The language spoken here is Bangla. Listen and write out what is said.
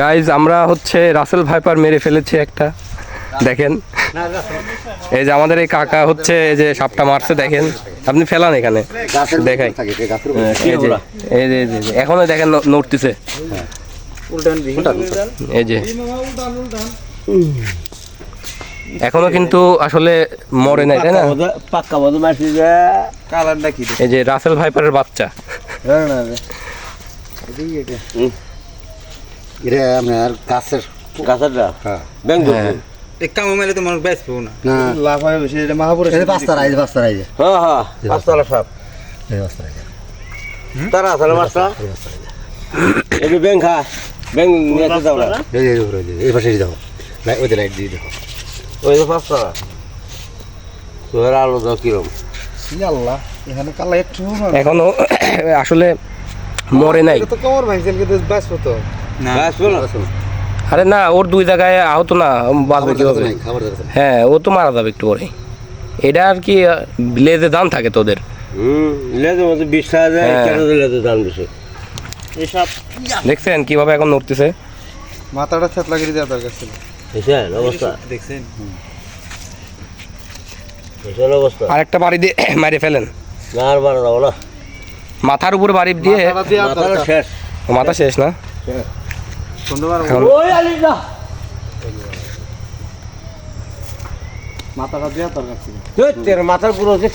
গাইজ আমরা হচ্ছে রাসেল ভাইপার মেরে ফেলেছি একটা, দেখেন এই যে আমাদের এই কাকা হচ্ছে এই যে সাপটা মারছে, দেখেন আপনি ফেলান এখানে দেখাই, এই যে এখনো দেখেন নড়তেছে, এই যে এখনো কিন্তু আসলে মরে নাই, তাই না? এই যে রাসেল ভাইপারের বাচ্চা, এটা আপনার গাছের কামো মেলে তো মানুষ বেঁচবো না, লাভ হয় বেশি। এটা মহাপুরে পাঁচটা রাইজ পাঁচটা সাপ তারা আসলে মাছটা এই ব্যাং খা ব্যাং নিয়ে যাও না, এই পাশে যাও না, ওই লাইট দিয়ে দেখো, ওই যে পাঁচটা তোর আলো দাও কিরম আল্লাহ এখানে কালা একটু এখনো আসলে মরে নাই। তো কমর ভাঙছেন কিন্তু বেঁচবো তো না, বেঁচবো না। আরে না, ওর দুই জায়গায় আহত না, বাঁচবে কি হবে? হ্যাঁ, ও তো মারা যাবে একটু পরে। এটা আর কি লেজে দান থাকে তোদের, লেজের মধ্যে বিষ খাওয়া যায়, কেন লেজে দান বেশি এসব দেখছেন কিভাবে এখন নড়তেছে? মাথাটা থেতলা করে দেওয়া দরকার ছিল। দেখছেন অবস্থা, দেখছেন দেখছেন অবস্থা। আরেকটা বাড়ি দিয়ে মারে ফেলেন, না আর মারা যাবো না, মাথার উপর বাড়ি দিয়ে। মাথাটা শেষ, মাথা শেষ না? এখন মাথাটা দেওয়া দরকার ছিল। মাথার পুরো হচ্ছে